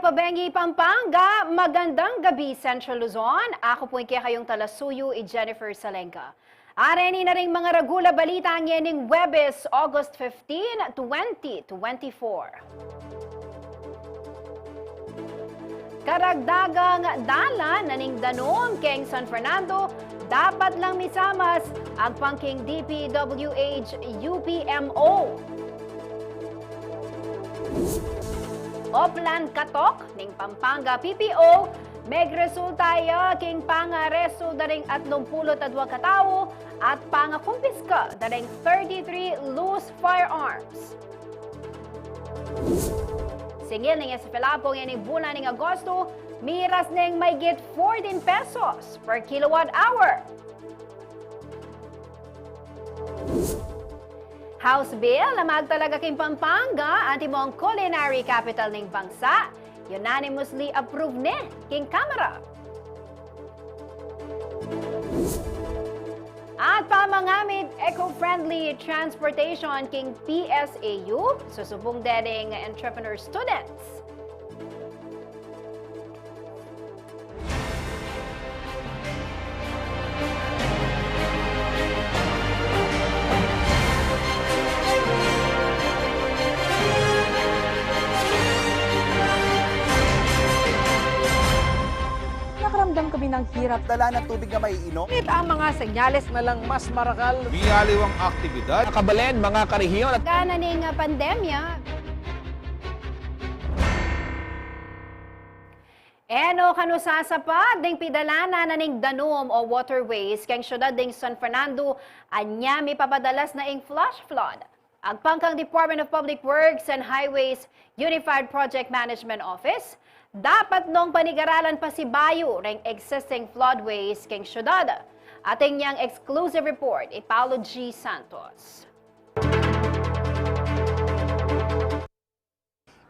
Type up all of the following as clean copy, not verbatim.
Pabengi, Pampanga. Magandang gabi, Central Luzon. Ako po kayong talasuyo, Jennifer Salenga. Areni na rin mga ragula balita ang yening Webes, August 15, 2024. Karagdagang dalan na ning danom keng San Fernando, dapat lang misamas ang pangking DPWH UPMO. Oplan Katok ning Pampanga PPO megresulta king pangaresto daring 32 katao at pangakumpiska daring 33 loose firearms. Singil ning sa Pilapong yaning bulan ning Agosto, miras ning maygit 14 pesos per kilowatt hour. House Bill na magtalaga king Pampanga, antimong culinary capital ning bangsa, unanimously approved ni king Kamara. At pamangamit eco-friendly transportation king PSAU, susubong dering entrepreneur students. Nakaramdam kami ng hirap. Dala ng tubig na maiinom. Ngunit ang mga senyales na lang mas marakal. Biyaliwang aktibidad. Nakabalen, mga karehiyon at Gana ning pandemya. Eno kanu sasapag ding pidalana na ning danom o waterways keng syudad ding San Fernando anya mi papadalas na ing flash flood. Agpangkang Department of Public Works and Highways Unified Project Management Office, dapat nung panigaralan pa si Bayo ring existing floodways keng syudad. Ating niyang exclusive report, Paulo G. Santos.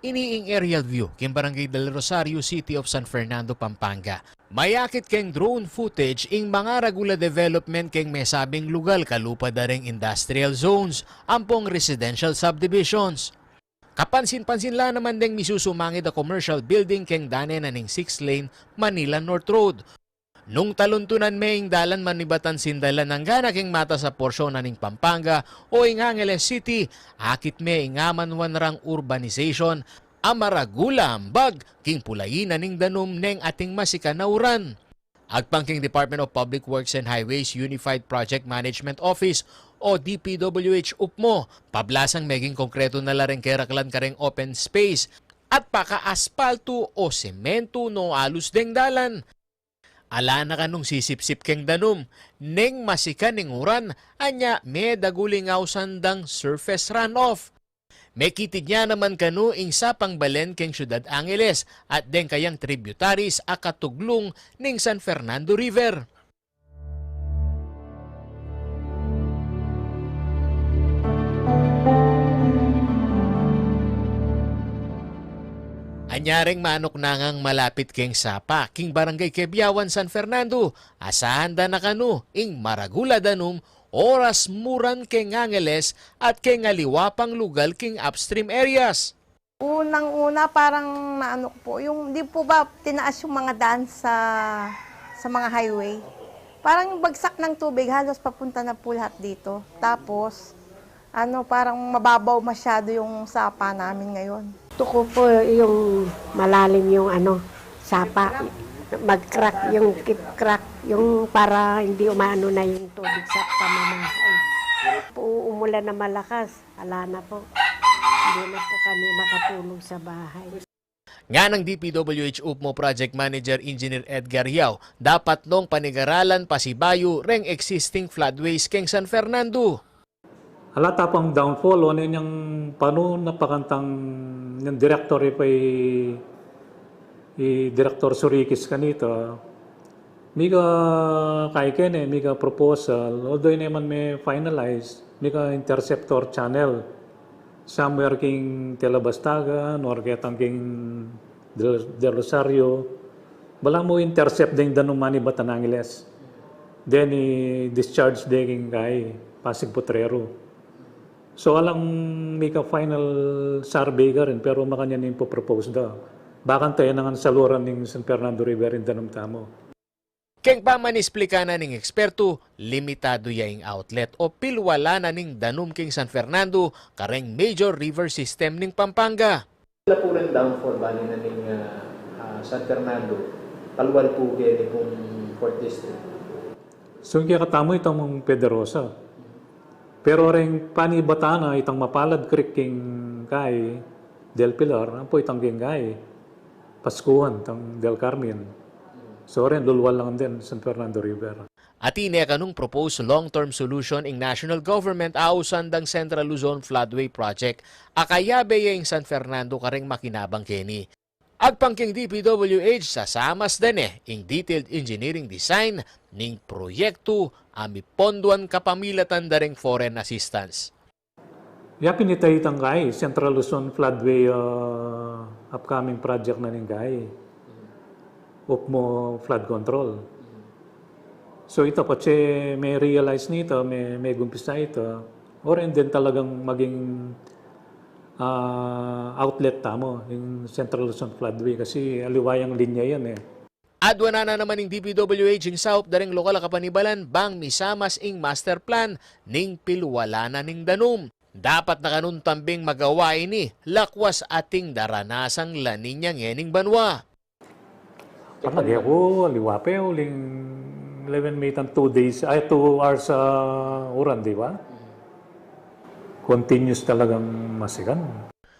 Iniing aerial view king Barangay del Rosario, City of San Fernando, Pampanga. Mayakit keng drone footage ing mga ragula development keng may sabing lugal kalupa daring industrial zones, ampong residential subdivisions. Kapansin-pansin la naman ding misusumangit a commercial building keng dane na ning 6-lane Manila North Road. Nung taluntunan ing dalan manibatan sindalan ng gana keng mata sa porsyon na ning Pampanga o ing Angeles City, akit ingaman wanrang urbanization, amaragula ambag king pulayin na ning danom neng ating masikanauran. Agpangking Department of Public Works and Highways Unified Project Management Office o DPWH UPMO, pablasang meging konkreto na laring keraklan kareng open space at paka-aspalto o semento no alus deng dalan. Ala na kanong sisip-sip keng danom, neng masika ning uran, anya may dagulingaw sandang surface runoff. May kitid niya naman kanu ing sapang balen keng Ciudad Angeles at den kayang tributaries akatuglong ning San Fernando River. Anyaring manok nangang malapit keng sapa, king Barangay Quebiawan, San Fernando. Asahan da na kanu, ing maragula danum, oras muran keng Angeles at keng aliwapang lugal king upstream areas. Unang-una parang naano po, yung di po ba tinaas yung mga daan sa mga highway. Parang yung bagsak ng tubig halos papunta na po lahat dito. Tapos parang mababaw masyado yung sapa namin ngayon. Gusto ko po yung malalim yung sapa, mag-crack, yung keep-crack, yung para hindi umaano na yung tubig sa pamamahay. Umulan na malakas, ala na po. Hindi na po kami makatulog sa bahay. Nga ng DPWH UPMO Project Manager Engineer Edgar Yao, dapat nung panigaralan pa si Bayo reng existing floodways keng San Fernando. Halata pang downfall, ano yung paano napakantang yung director Director Surikis kanito. Miga kaiken miga proposal, although naman may finalize, miga interceptor channel. Somewhere king Telabastagan or ketang king Del Rosario. Bala mo intercept din danumani Batanangiles. Then discharge din kay Pasig Potrero. So alang may ka final survey ka rin, pero makanya nang po-propose daw. bakantay na nga saluran ng San Fernando River in Danum Tamo. Keng pamanisplika na ning eksperto, limitado yaing outlet o pilwala na ning Danum king San Fernando kareng major river system ning Pampanga. Wala po rin downfall bali na ning San Fernando, kalwal po gani pong 4th District. So kaya katamo itong mong Pederosa. Pero rin panibatana itang Mapalad Creek king kay Del Pilar, ang po itang king kay Paskuhan, itang Del Carmen. So rin lulwal lang din San Fernando River. Atine kanung proposed long-term solution ing national government ausan dang Central Luzon Floodway Project akayabe yung San Fernando kareng makinabang keni. Agpangking DPWH sasamas din ing detailed engineering design ning proyekto ami ponduan kapamilatan dareng foreign assistance. Yapin itay itang kay Central Luzon Floodway upcoming project na ning kay. Upmo flood control. So ito pa may realize nito, may gumpisa ito, or and then talagang maging outlet tamo yung Central Luzon Floodway kasi aliwayang linya yan eh. Adwa na naman ning DPWH ing South dareng lokal kapanibalan bang misamas ing master plan ning pilwalana ning Danum. Dapat na kanun tambing magawa ini lakwas ating daranasang laninya ngening banwa. Kapag ako, liwape, uling 11 meter 2 hours sa uran, di ba? Continuous talagang masigan.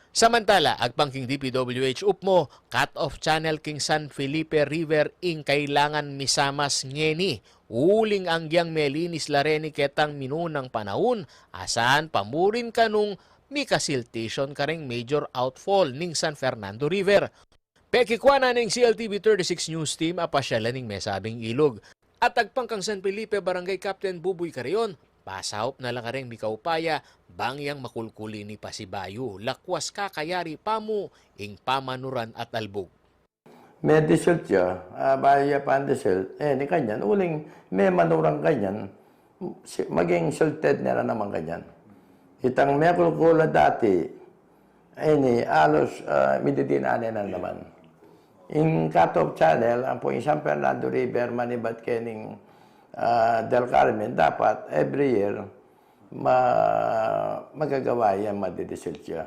Samantala, agpangking DPWH upmo, cut-off channel king San Felipe River ing kailangan misamas ngeni. Uling angyang melinis lareni ketang minunang panahon, asan pamurin kanung mikasiltation kareng major outfall ning San Fernando River. Pekikwana ning CLTV 36 News Team apasyalan ning mesabing ilog. At agpangkang San Felipe Barangay Captain Buboy Carion, pasahop na lang kareng mikaupaya, bangyang makulkuli ni Pasibayo, lakwas kakayari pamu, ing pamanuran at albog. May desert siya, bahaya pa ang desert, ni kanyan, uling may manurang kanyan, maging salted nila naman kanyan. Itang may kulkula dati, ni alos mididinaanin na naman. In cut-off channel, ang po yung San Fernando River, manibat kening Del Carmen, dapat every year magagawa yan, madidisil siya.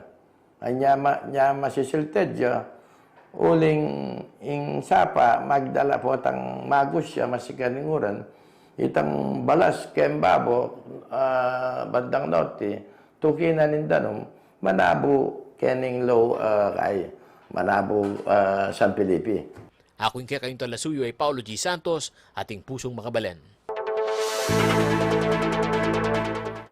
Nya masisilted siya, uling ing sapa, magdala po tang magus siya, masikaninguran, itang balas kembabo, bandang norte, tukinan ng Danum, manabo kening low kay. Manabo, San Felipe. Ako yung kayong talasuyo ay Paulo G. Santos, ating pusong makabalan.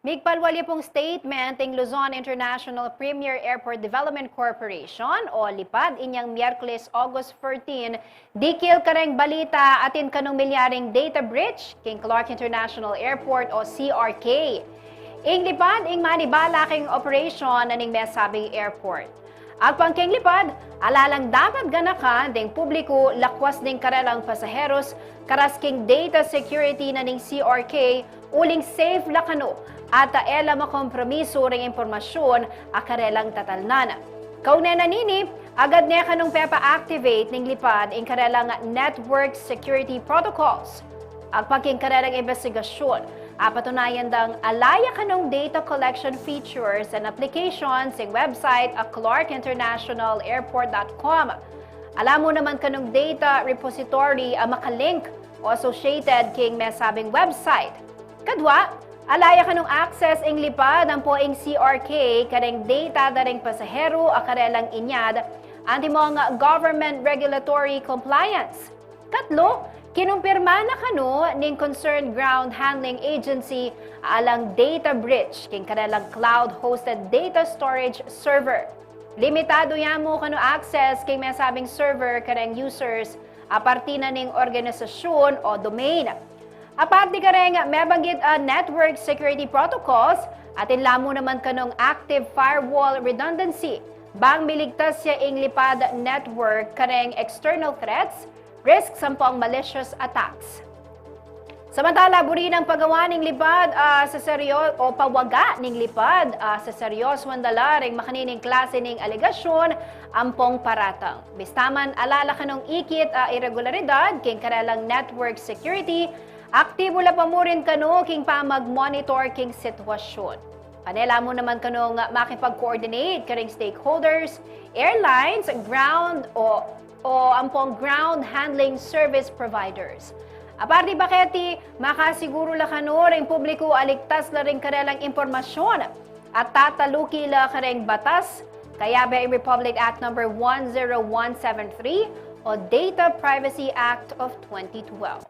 Migpalwali pong statement ng Luzon International Premier Airport Development Corporation o LIPAD inyang Miyerkules August 14, dikil kareng balita atin kanong milyaring data breach king Clark International Airport o CRK. Ing LIPAD ing manibala king operation aning mesabing airport. Agpangking lipad, alalang dapat ganakan ding publiko lakwas ding karelang pasaheros karasking data security na ning CRK uling safe lakano at ela makompromiso ring impormasyon a karelang tatalnan. Kaune na nini, agad niya kanong pepa-activate ning lipad ing karelang network security protocols. Agpangking karelang investigasyon, apatunayan dang alaya kanong data collection features and applications sa website at clarkinternationalairport.com. Alam mo naman kanong data repository ang makalink o associated king mesabing website. Kadwa, alaya kanong access ing lipad ang poing CRK kareng data daring pasahero a karelang inyad antimong government regulatory compliance. Katlo, kinumpirma na kano ning Concerned Ground Handling Agency alang data breach king karelang cloud-hosted data storage server. Limitado yamo kano access kay mesabing server kareng users aparti na ning organisasyon o domain. Aparte kareng mebanggit network security protocols atin lamo naman kanong active firewall redundancy bang miligtas siya ing lipad network kareng external threats, risks sampong malicious attacks. Samantala, buri ng paggawa ng lipad sa seryo o pawaga ng lipad sa seryosong dalaring makanining klase ng alegasyon ampong paratang. Bistaman alala kanong ikit irregularidad king karalang network security, aktibo la pamurin kano king pa mag-monitor king sitwasyon. Panela mo naman kanong makipag-coordinate karing stakeholders, airlines, ground o ampong ground handling service providers. Aparte baketi, makasiguro la kano ring publiko aligtas la ring kanilang impormasyon at tataluki la kareng batas kaya ba Republic Act No. 10173 o Data Privacy Act of 2012.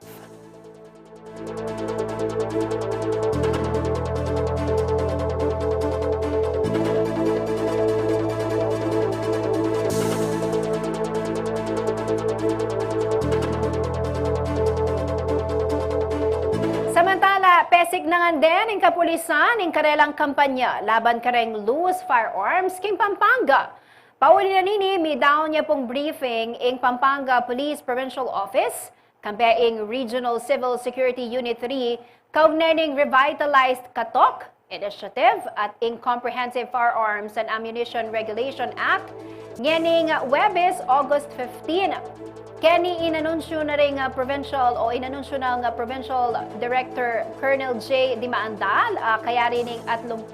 Samantala, pesik na nga din ang kapulisan ng karelang kampanya laban kareng loose firearms king Pampanga. Pauli na nini, may down niya pong briefing ng Pampanga Police Provincial Office, kampeing Regional Civil Security Unit 3, kaugnaning revitalized Katok Initiative at in Comprehensive Firearms and Ammunition Regulation Act, nganing Webes, August 15. Kenny inanunsyo na rin provincial Director Colonel J. Dimaandal kaya rin ng 30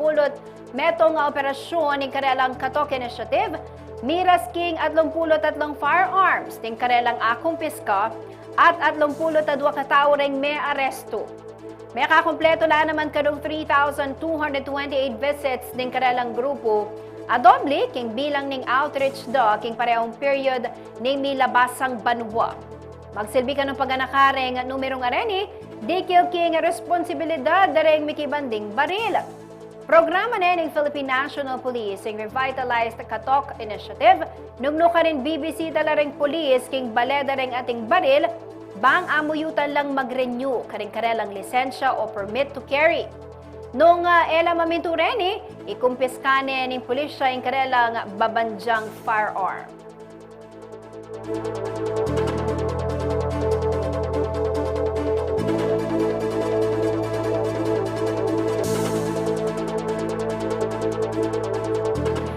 metong operasyon ng karelang Katok Initiative, miras king 33 firearms ng karelang kumpiska at 32 katao ring may aresto. May kakumpleto na naman kadong 3,228 visits ng karelang grupo, adoble king bilang ning outreach king parehong period ning milabasang banwa. Magsilbi ka ng paganakareng numerong areni, dikil king responsibilidad dareng mikibanding baril. Programa na ng Philippine National Police ing revitalized Katok Initiative, nugno ka rin BBC talaring police king baleda ring ating baril, bang amuyutan lang mag-renew karing karelang lisensya o permit to carry. Nung ela mamintureni, ikumpiskane ng pulisya yung karelang babanjang firearm.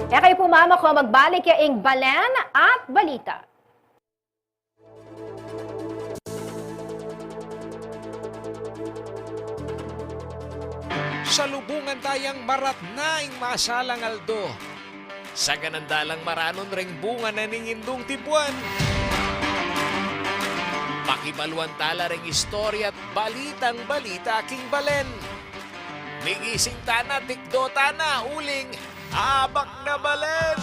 Kaya kayo pumama ko magbalik yung Balen at Balita. Salubungan tayang marat na ing masalang aldo. Sa ganandalang maranon ring bunga na ningindong tibuan. Pakibaluan tala ring istorya at balitang balita king Balen. Migising tana, tikdo tana, uling, abak na Balen!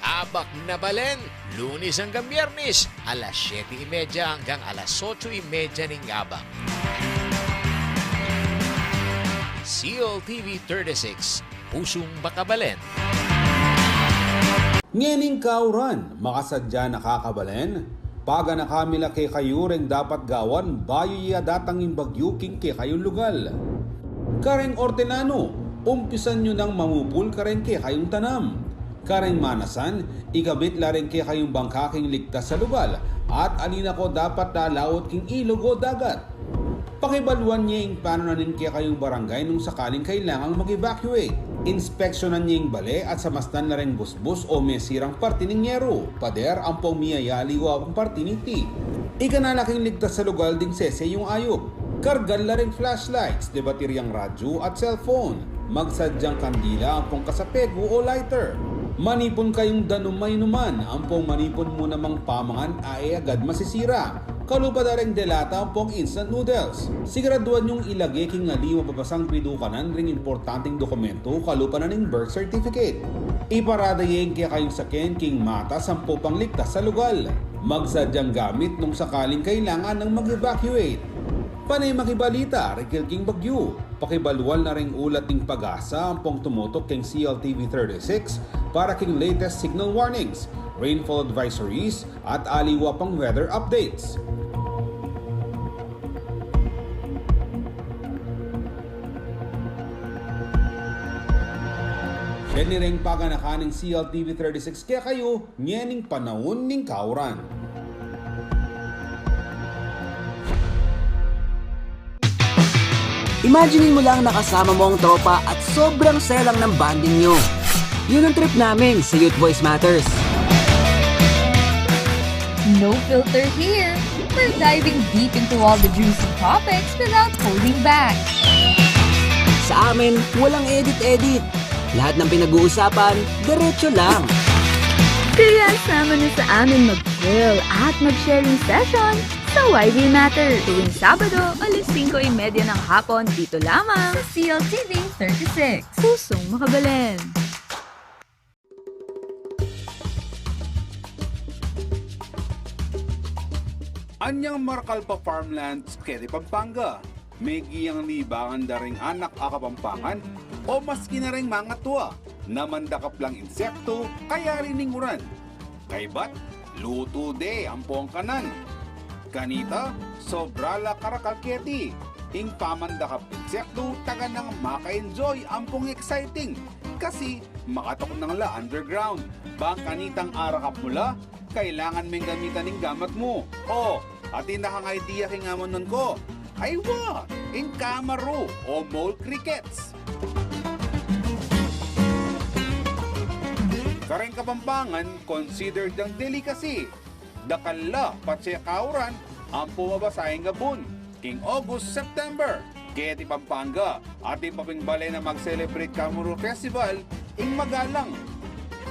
Abak na Balen, Lunes hanggang Biyernes, alas 7:30 hanggang alas 8:30 ning abak. CLTV 36, Pusong Bakabalen. Ngening kauran, makasadya nakakabalen. Paga nakamila kay kayo ring dapat gawan, bayo iya datangin bagyo king kay kayong lugal. Kareng ordenano, umpisan nyo nang mamupul kareng kay kayong tanam. Kareng manasan, ikabit la rin kay kayong bangka king ligtas sa lugal. At alina ko dapat dalawot king ilog o dagat. Pakibaluan niya yung paano nanin kaya kayong barangay nung sakaling kailangang mag-evacuate. Inspeksyonan niya yung bale at samastan na rin busbus o mesirang parti ng yero. Pader ang pumiyayali o ang parti ng ti. Ikanalaking ligtas sa lugar ding sese yung ayok. Kargal na rin flashlights, debateryang radyo at cellphone. Magsadyang kandila ang pong kasapego o lighter. Manipon kayong danumay numan, ang pong manipon mo namang pamangan ay agad masisira. Kalupa na rin delata ang pong instant noodles. Siguraduhan yung ilagay king ali mapapasang pidukanan ring importanteng dokumento kalupa na ning birth certificate. Iparadayin kaya kayong sakin king mata 10 pangligtas sa lugal. Magsadyang gamit nung sakaling kailangan ng mag-evacuate. Panay makibalita, Rikil King Bagyo. Pakibaluan na ring ulat ng pag-asa ang pong tumutok king CLTV 36 para king latest signal warnings, rainfall advisories at aliwa pang weather updates. Deni ring paganakan ng CLTV 36 kaya kayo nyening panahon ning kauran. Imagine mo lang nakasama mo ang tropa at sobrang saya lang ng banding nyo. Yun ang trip namin sa Youth Voice Matters. No filter here. We're diving deep into all the juicy topics without holding back. Sa amin, walang edit-edit. Lahat ng pinag-uusapan, diretso lang. Kaya sama na sa amin mag-grill at mag-sharing session sa YV Matter tuwing Sabado, alas 5:30 ng hapon dito lamang sa CLTV 36. Pusong Makabaleen. Anyang Marcalpa Farmlands, Quezon, Pampanga. May giyang libangan da ring anak a Kapampangan o maski na ring mga tuwa na mandakap lang insekto kaya rininguran. Kay bat, luto de ang pong kanan. Kanita, sobra la karakalketi. Ing pamandakap insekto taga nang maka-enjoy ang pong exciting. Kasi makatok nang la underground. Bang kanitang arakap mula, kailangan may gamitan ng gamat mo. O, atin na kang idea kingamon nun ko. Ay wa, in kamaro o mole crickets. Kareng Kapampangan, considered ang delicacy. Dakala, patse kauran, ang pumabasahing gabon. King August, September. Keti Pampanga, ating papingbalay na mag-celebrate Kamuro Festival, ing magalang.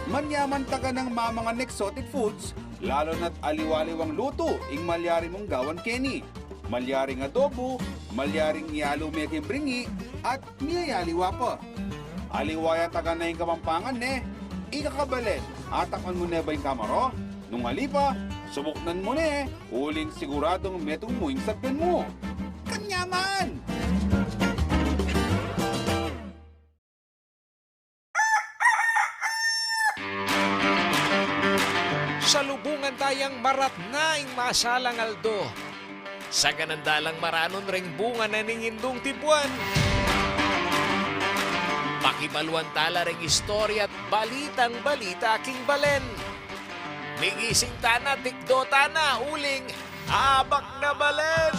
Manyaman taga ng mga exotic foods, lalo na't aliwaliwang luto, ing malyari mong gawan Kenny. Malyaring adobo, malyaring yalo meking bringi, at niyayaliwa pa. Aliwaya taga na yung Kapampangan ikakabalit, atakman mo na ba yung kamaro? Nung alipa, subuknan mo uling siguradong metong muing sapin mo. Kanyaman! Salubungan tayang marat na ing masalang aldo. Sa ganandalang maranon ring bunga na ningindong tibuan. Pakibaluan tala ring istorya at balitang balita king balen. Migising tana, tikdo tana, uling, abak na balen!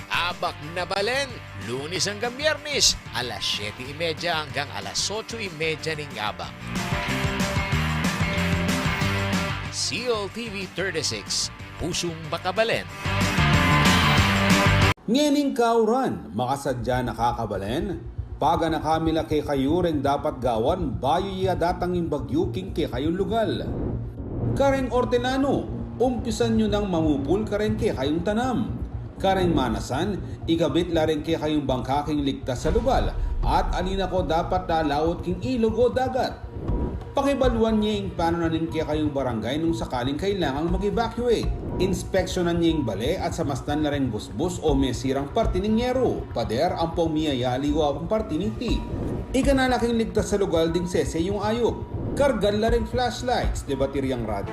Abak na balen, Lunes hanggang Biyernes, alas 7:30 hanggang alas 8:30 ning abak. CLTV 36, Pusong Makabaleen. Ngening kauran, makasadya nakakabalen. Paga na kamila kay kayo rin dapat gawan, bayo iya datang imbagyuking kay kayong lugal. Kareng Ortenano, umpisan nyo nang mamupul karen kay kayong tanam. Kareng Manasan, ikabit la rin kay kayong bangkaking ligtas sa lugal. At alina ko dapat lalawot king ilog o dagat. Pakibaluan niya yung paano na rin kaya kayong barangay nung sakaling kailangang mag-evacuate. Inspeksyonan niya yung bale at samastan na rin busbus o mesirang parti ng yero. Pader ang pumiyayali o ang parti ng ti. Ikanalaking ligtas sa lugar ding sese yung ayok. Kargal na rin flashlights, de batiryang rad.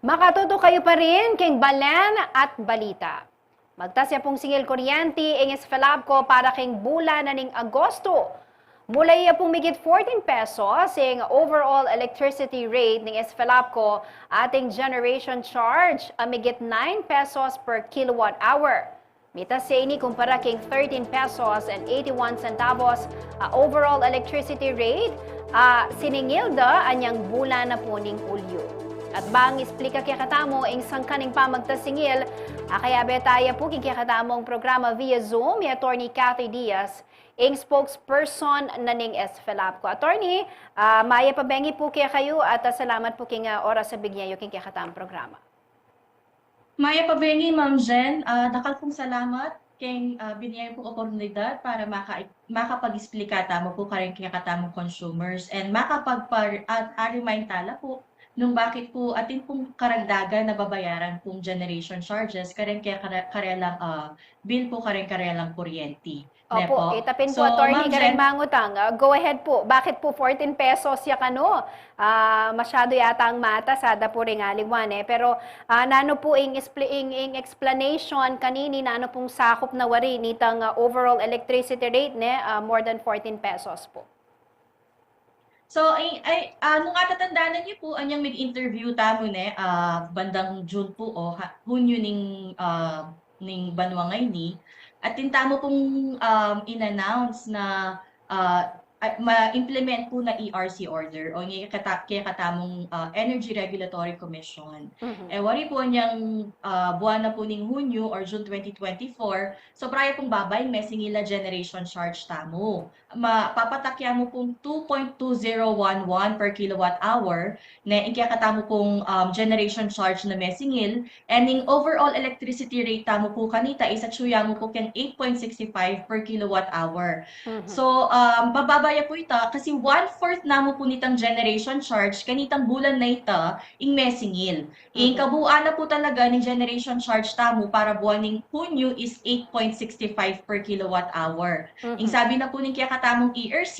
Makatuto kayo pa rin king Balen at Balita. Magtasya pong singil kuryente ing Esfelabco para king bula na ning Agosto. Mula iya pong migit 14 pesos ing overall electricity rate ning Esfelabco ating generation charge amigit 9 pesos per kilowatt hour. Mitas siya ini kumpara king 13 pesos and 81 centavos overall electricity rate siningilda anyang bulan na po ning Hulyo. At bang isplika kaya katamo ing sangkaning pamagtasingil, kaya betaya po kaya katamong programa via Zoom, ni Attorney Cathy Diaz, ing spokesperson na ning SFELAPCO. Attorney, maya pabengi po kaya kayo at salamat po kaya oras sa bigyan yung kaya katamong programa. Maya pabengi, Ma'am Jen, dakal pong salamat kay binigyan po oportunidad para makapag-explika tamo po karing kaya katamong consumers and makapag-remind tala po nung bakit po atin pong karagdagan na babayaran pong generation charges karen kaya karelang bill po karen karelang kuryente. Opo, itapin po, Attorney Karen Mangutang. Go ahead po. Bakit po 14 pesos ya kano? Masyado yata ang mata, sada po rin aliwan eh. Pero nano po ing explanation kanini, nano pong sakop na wari nitang overall electricity rate ne, more than 14 pesos po. So, nung atatandaan niyo po, anyang mag-interview tamo ne, bandang June po o Hunyo ning banwa ngayon ni, at tintamo pong in-announce na ma-implement po na ERC order o kaya katamong Energy Regulatory Commission. Wari po niyang buwan na po ning Hunyo or June 2024, so prayo pong babay mesingila generation charge tamo. Papatakya mo pong 2.2011 per kilowatt hour na kaya katamo pong generation charge na mesingil, and ning overall electricity rate tamo po kanita isa tsuya mo po ken 8.65 per kilowatt hour. So bababaya po ita kasi 1/4 namo po nitang generation charge kanitang bulan na ita ing mesingil. Ing kabuuan na po talaga ning generation charge tamo para buwan ning Hunyo is 8.65 per kilowatt hour. Ing sabi na po ning kaya katamong ERC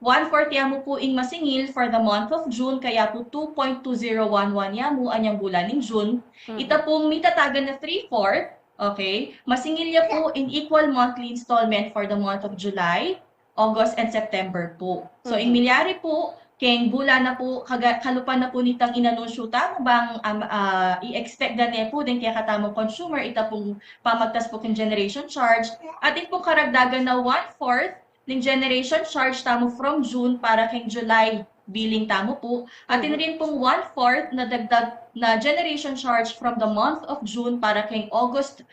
1/4 yamo po ing masingil for the month of June, kaya po 2.2011 yamo anyang bulan ning June. Ita pong mitatagan na 3/4, okay? Masingil ya po in equal monthly installment for the month of July, August, and September po. So, ing milyari po, keng bulan na po, kalupan na po nitang inanunsyo tamo bang i-expect na niya po din kaya katamong consumer, ita pong pamagtas po keng generation charge, at ito pong karagdagan na 1/4 ng generation charge tamo from June para keng July billing tamo po, at rin pong 1/4 na dagdag na generation charge from the month of June para keng August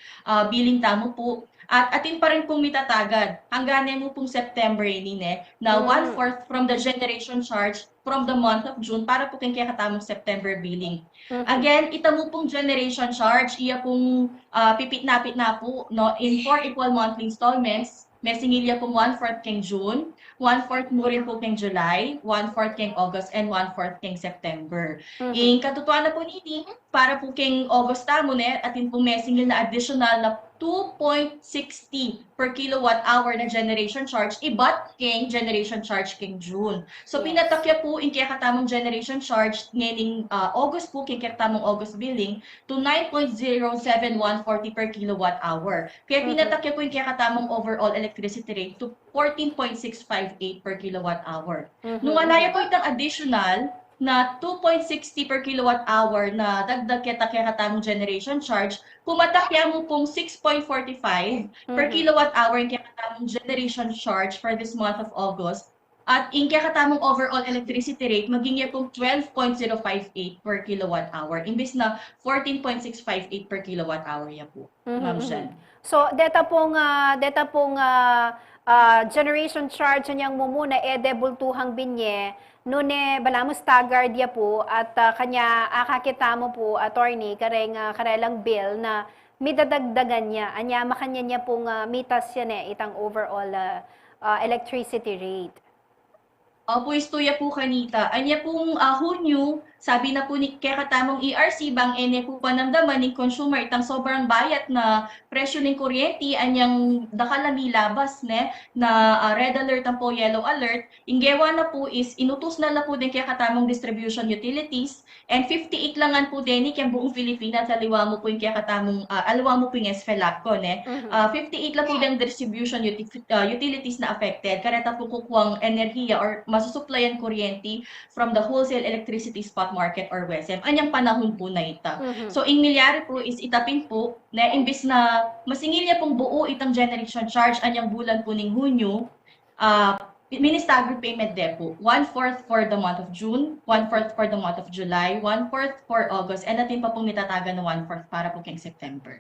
billing tamo po. At atin pa rin pong mitatagad hanggang mo pong September ini na 1/4 from the generation charge from the month of June para po keng kaya katamong September billing. Again, ita mo pong generation charge, iya pong pipit-napit na po no, in 4 equal monthly installments. Mesingilya pong 1/4 keng June, 1/4 mo rin po keng July, 1/4 keng August, and 1/4 keng September. Ing katutuan na po niti, para po keng August tamo atin pong mesingil na additional na 2.60 per kilowatt hour na generation charge, ibat keng generation charge keng June. So pinatakya po in kaya katamong generation charge ngayon August po, kaya katamong August billing to 9.07140 per kilowatt hour. Kaya pinatakya po in kaya katamong overall electricity rate to 14.658 per kilowatt hour. Nung alaya po itang additional na 2.60 per kilowatt hour na dagdag kaya katamong generation charge, pumatakya mo pong 6.45 per kilowatt hour yung kaya katamong generation charge for this month of August. At yung kaya katamong overall electricity rate, maging yan pong 12.058 per kilowatt hour. Imbis na 14.658 per kilowatt hour yan po. Ma'am Jen. So, deta pong generation charge niyang mumuna debultuhang binye, nune balamos staggered ya po at kanya akakita mo po, attorney, karelang bill na midadagdagan niya. Anya makanya niya pong mitas yan itang overall electricity rate. Opo, istuya po kanita. Anya pong Hunyo, sabi na po ni kaya katamong ERC, bang ene po panamdaman ni consumer itang sobrang bayat na presyo ng kuryente, anyang dakalami labas na red alert ang po, yellow alert. Inggewa na po is inutos na po din kaya katamong distribution utilities, and 58 langan po din kaya buong Pilipinas, aliwa mo po yung kaya katamong, aliwa mo po yung SFELAPCO, 58 lang po din distribution utilities na affected. Kareta po kukuwang enerhiya or masusupplyan kuryente from the wholesale electricity spot spot market or WSM, anyang panahon po na ita. So, ang milyari po is itapin po na imbis na masingilya pong buo itang generation charge anyang bulan po ning Hunyo, mini-staggered payment din po. 1/4 for the month of June, 1/4 for the month of July, 1/4 for August, and natin pa pong nitataga na 1/4 para po keng September.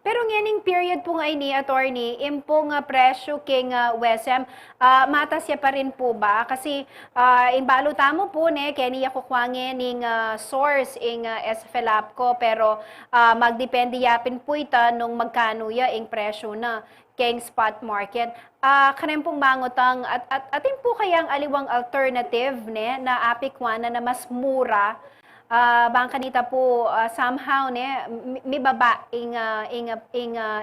Pero nganing period po nga ini, attorney, impong presyo king WSM, mata siya pa rin po ba? Kasi imbaluta mo po ne, kaya niya kukwangin ning source ing SFLAP ko, pero magdepende yapin po ita nung magkano ya ing presyo na keng spot market. Kanin pong mangutang at atin po kayang aliwang alternative ne na apikwana na mas mura bang kanita po somehow ne may baba ing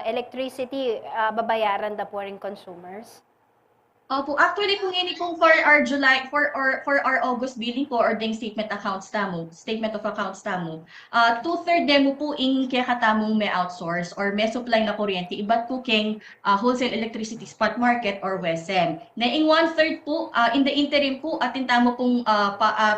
electricity babayaran da po rin consumers. Opo, actually kung ini kung for our July for our August billing po or ding statement of accounts tamo, 2/3 demo po ing kaya katamong may outsource or may supply na kuryente iba't po keng wholesale electricity spot market or WSM. Na ing 1/3 po in the interim po atin tamo pong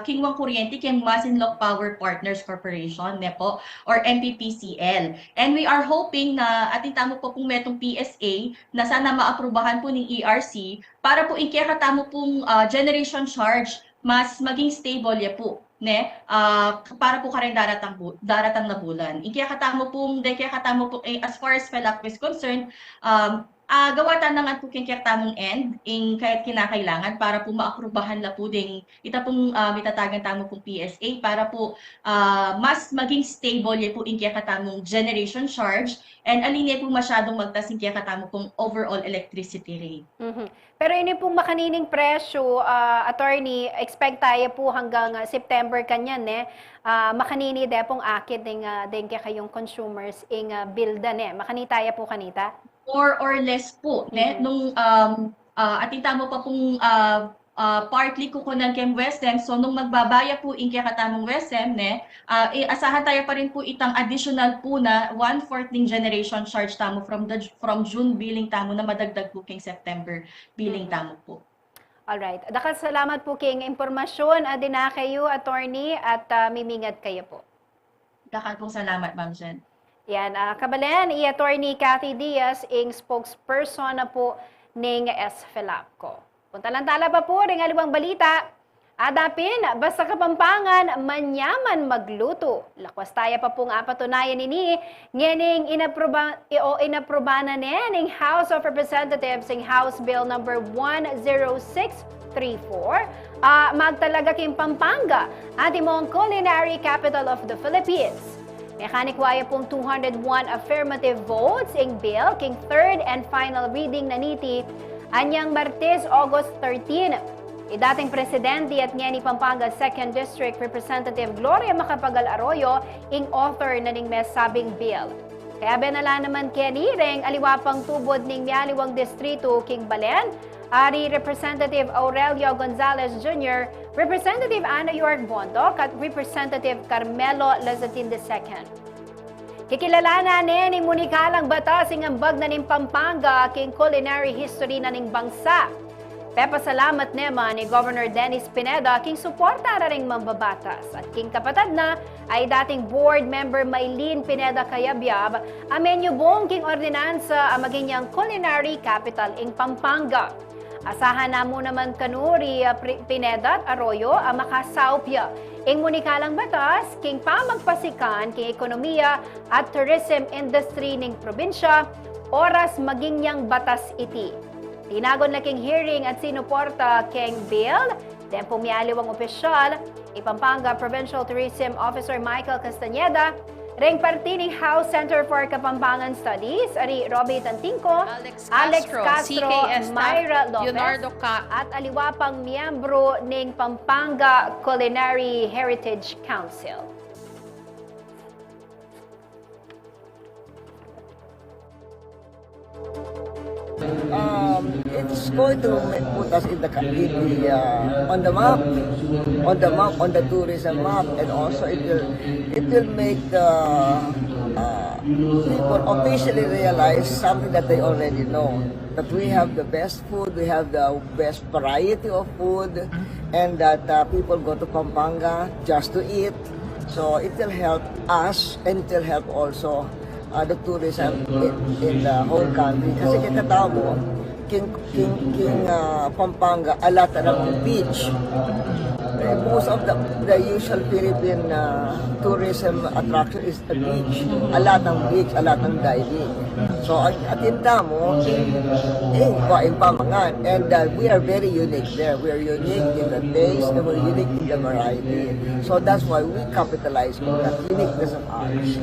kingwang kuryente keng Masinloc Power Partners Corporation ne po or MPPCL. And we are hoping na atin tamo po kung metong PSA na sana maaprubahan po ng ERC para po ikakatamo pong generation charge mas maging stable ya po ne para po karen daratang na bulan. Ikakatamo pong as far as FELAC is concerned, gawatan na nga po kinatamong end in kahit kinakailangan para po maaprubahan la po ding ita pong mitatagan tamo pong PSA para po mas maging stable ya po in kakatamong generation charge and alinya po masyadong magtas in kakatamong pong overall electricity rate. Pero ini pong makanining presyo, attorney, expect tayo po hanggang September kanyan ne, makanini de pong akit din kayong consumers ing bill da ne. Makani tayo po kanita? More or less po ne nung atin tamo pa pong partly kukunan kay WSM, so nung magbabaya po in kaya katamong WSM ne asahan tayo pa rin po itang additional po na 1/4 ng generation charge tamo from June billing tamo na madagdag po kay September billing tamo po. Alright, dakal salamat po king impormasyon adina kayo attorney at mimingat kayo po. Dakal pong salamat Ma'am Jen. Yan, kabalen, i-attorney Cathy Diaz, ing spokesperson na po ng SFLAP ko. Punta lang tala pa po ring aliwang balita. Adapin, basta Kapampangan, manyaman magluto. Lakwas tayo pa pong apatunayan nini, ngening inapruba na ning House of Representatives ing House Bill number 10634. Magtalaga king Pampanga, atimong culinary capital of the Philippines. Mekanik-waya pong 201 affirmative votes ing bill king third and final reading na niti anyang Martes, August 13. Dating presidente at ni Pampanga 2nd District Representative Gloria Macapagal Arroyo ing author na ning mesabing bill. Kaya benala naman kini ring aliwapang tubod ning mialiwang distrito king Balen, ari Representative Aurelio Gonzalez Jr., Representative Ana York Bondoc at Representative Carmelo Lazatin II. Kikilalanan ni munikalang batas ing ambag na ning Pampanga king culinary history na ning bangsa. Pepasalamat naman ni Governor Dennis Pineda king suporta na ring mambabatas at king kapatid na ay dating board member Maylene Pineda Cayabyab amenyo bong king ordinansa maging yang culinary capital ing Pampanga. Asahan na mo naman kanuri Pineda at Arroyo makasaupya ing munikalang batas king pamagpasikan king ekonomiya at tourism industry ning probinsya oras maging yang batas iti. Tinagon na king hearing at sinuporta king bill, den pumialiwang opisyal, Pampanga Provincial Tourism Officer Michael Castañeda, ring parti ng House Center for Kapampangan Studies, ari Robbie Tantingco, Alex Castro, Myra Lopez, at aliwapang miyembro ng Pampanga Culinary Heritage Council. It's going to put us in the on the map, on the tourism map, and also it will make the people officially realize something that they already know, that we have the best food, we have the best variety of food, and that people go to Pampanga just to eat. So it will help us, and it will help also the tourism in the whole country. Kasi kita mo, King Pampanga, a lot of beach. Most of the usual Philippine tourism attraction is the beach. A lot ng beach, a lot ng diving. So, atinta mo, in Pamangan. And we are very unique there. We are unique in the taste, and we're unique in the variety. So, that's why we capitalize on that uniqueness of ours.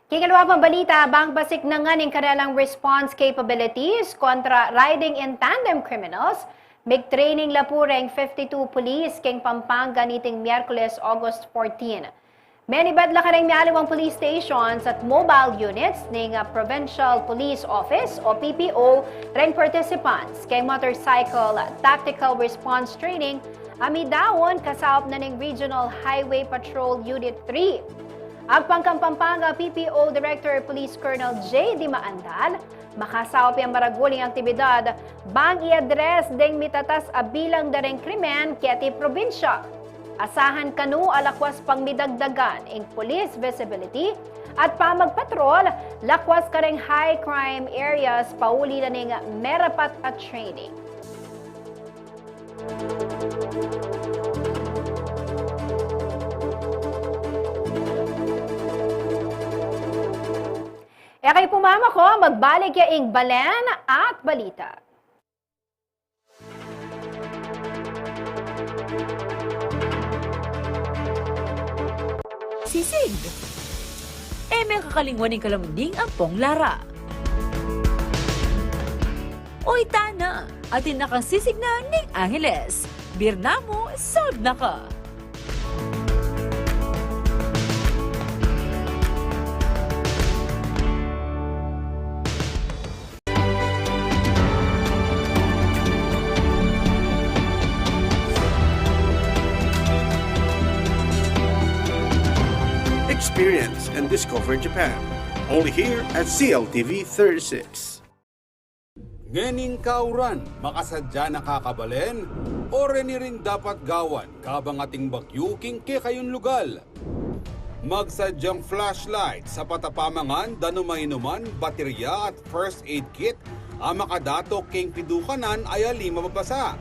Kikalawa pang balita, bang basik na nga ng kanilang response capabilities kontra riding in tandem criminals. Big training lapureng 52 police keng Pampanga niting Miyerkules, August 14. Many bad la kareng mialiwang police stations at mobile units ng Provincial Police Office o PPO reng participants keng motorcycle tactical response training amidawon kasaup na ng Regional Highway Patrol Unit 3. Ang Pampanga PPO Director Police Colonel J.D. Maandal, makasawap yung maraguling aktibidad, bang i-address ding mitatas a bilang dareng krimen kaya probinsya. Asahan kanu alakwas pang midagdagan in police visibility at pamagpatrol, lakwas kareng high crime areas pauli na ning merapat at training. E kay pumama ko, magbalik yaing balen at balita. Sisig. May kakalingwan ng kalamding ang pong lara. Oy tana, atin na kang sisig na ning Angeles. Birnamo, sod na ka. Experience and discover Japan. Only here at CLTV 36. Ngening kauran, makasadya nakakabalen, o reniring dapat gawan, kabang ating bagyuking ke kayon lugal. Magsadyang flashlight sa patapamangan, danumainuman, baterya at first aid kit, ang makadato king pidukanan ay alima mabasa.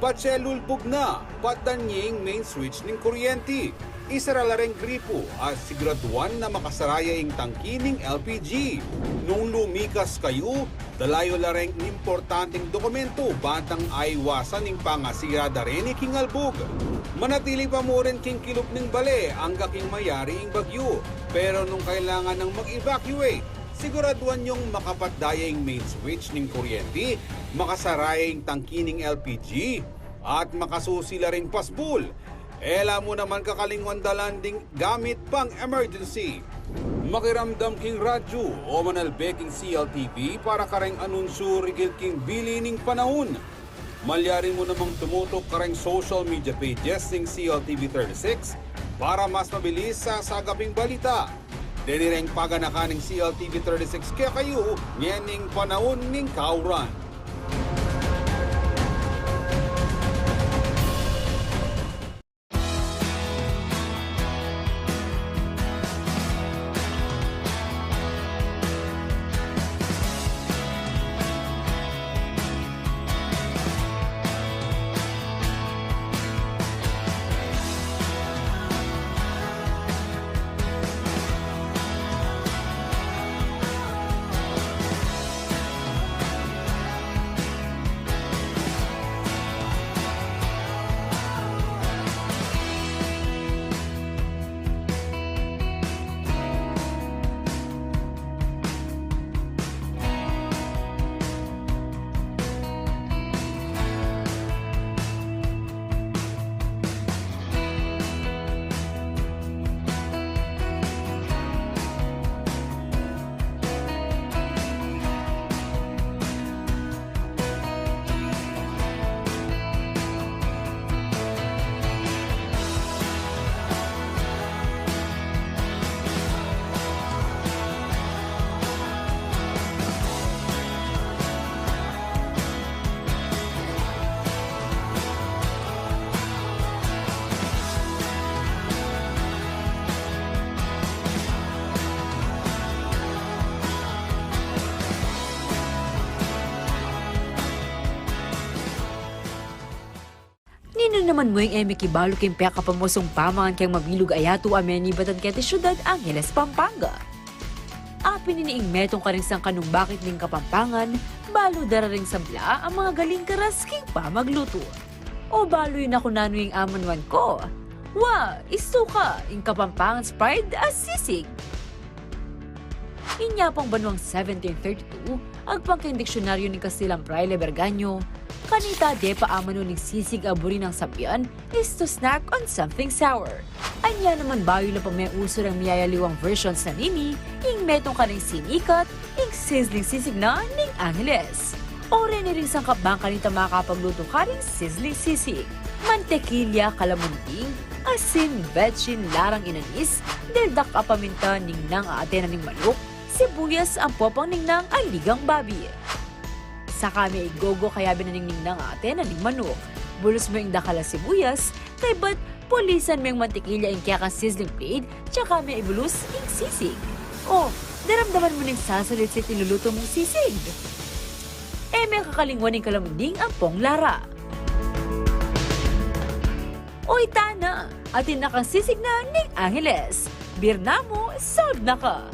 Patselulbog na, patanying main switch ng kuryente. Isaralareng gripo at siguraduan na makasaraya ang tangkining LPG. Nung lumikas kayo, dalayo lareng importanteng dokumento bantang aywasan ng pangasirada rin kingalbog. Manatili pa mo rin king kilop ng bale ang gaking mayari ang bagyo. Pero nung kailangan ng mag-evacuate, siguraduan yung makapatdaya ang main switch ng kuryente, makasaraya ang tangkining LPG, at makasusila rin pasbul. Ela mo naman kakalingwan dalanding gamit pang emergency. Makiramdam king radyo o manalbeking CLTV para kareng anunsyo rigil king bili ning panahon. Malyarin mo namang tumutok kareng social media pages ng CLTV 36 para mas mabilis sa sagaping balita. Denireng paganakan ng CLTV 36 kaya kayo nyening panahon ning kauran. naman mo yung kibalo kayong peka pamusong pamangan kayong mabilog ayato ameni batan kete syudad Angeles, Pampanga. Apin niniing metong ka rin sang kanong bakit ning Kapampangan, balo dara ring sabla ang mga galing karasking pa magluto. O balo yun ako nano yung amanwan ko. Isuka, yung Kapampangan's pride as sisig. Inya pang banwang 1732, agpangkang diksyonaryo ni Kastilang Fraile Berganyo, kanita de paamano ning sisig aburi ng sabyan is to snack on something sour. Anya naman bayo na pang may uso ng miyayaliwang versions na nini, ing metong kaning sinikat, ing sizzling sisig na ning Angeles. Ore ni rin sang kabang kanita makakapagluto ka ring sizzling sisig. Mantekilya, kalamunting, asin, vetchin, larang inanis, deldak apaminta ning nang aatena ning manok, sibuyas ang popang ning nang aligang babi. Sa kami igogo kaya binaningning ng ate na ning manok. Bulos mo yung dakala sibuyas, kay ba't pulisan mo yung mantikilya yung kaya kang sizzling plate, tsaka may ibulus yung sisig. Daramdaman mo ning sasalit sa tinuluto mong sisig. May kakalingwan ng kalamunding ang pong lara. Tana, atin na kang sisig na ning Angeles. Birna mo, solve na ka.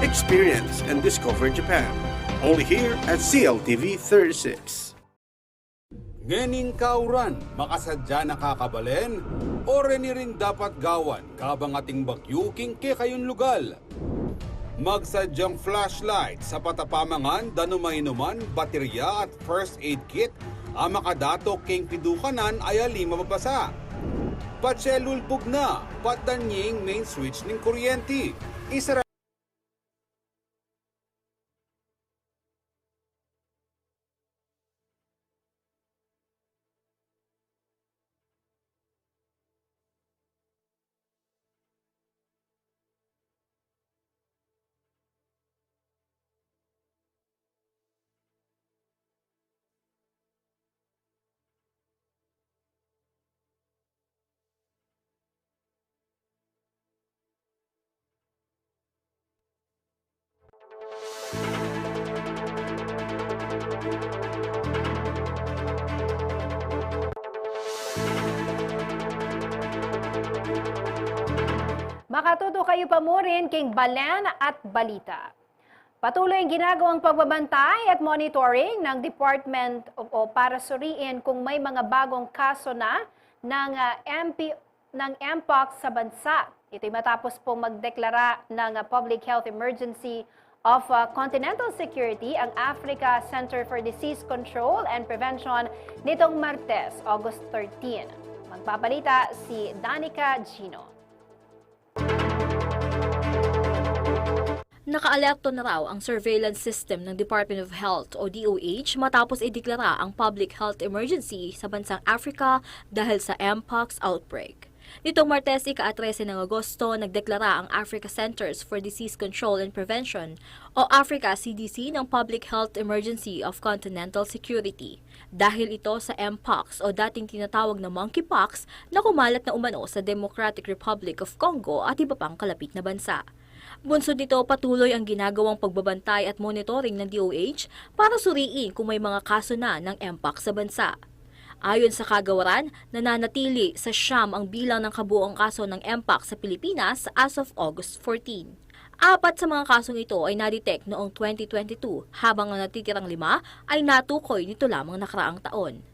Experience and discover Japan. Only here at CLTV 36. Ngening kauran, makasadya nakakabalen, o reni ring dapat gawan, kabang ating bagyuking ke kayon lugal. Magsadyang flashlight sa patapamangan, danumainuman, baterya at first aid kit, ang makadato king pidukanan ay alima mabasa. Patselulpog na, patanying main switch ng kuryente. Isara Makatuto kayo pa mo rin king Balan at Balita. Patuloy ang ginagawang pagbabantay at monitoring ng Department o para suriin kung may mga bagong kaso na ng Mpox sa bansa. Ito'y matapos pong magdeklara ng Public Health Emergency of Continental Security ang Africa Center for Disease Control and Prevention nitong Martes, August 13. Magbabalita si Danica Gino. Naka-alerto na raw ang surveillance system ng Department of Health o DOH matapos ideklara ang public health emergency sa bansang Africa dahil sa Mpox outbreak. Nitong Martes, ika-13 ng Agosto, nagdeklara ang Africa Centers for Disease Control and Prevention o Africa CDC ng Public Health Emergency of Continental Security dahil ito sa Mpox o dating tinatawag na monkeypox na kumalat na umano sa Democratic Republic of Congo at iba pang kalapit na bansa. Bunsod nito, patuloy ang ginagawang pagbabantay at monitoring ng DOH para suriin kung may mga kaso na ng Mpox sa bansa. Ayon sa kagawaran, nananatili sa siyam ang bilang ng kabuoang kaso ng Mpox sa Pilipinas as of August 14. 4 sa mga kasong ito ay na-detect noong 2022, habang ang natitirang 5 ay natukoy nito lamang nakaraang taon.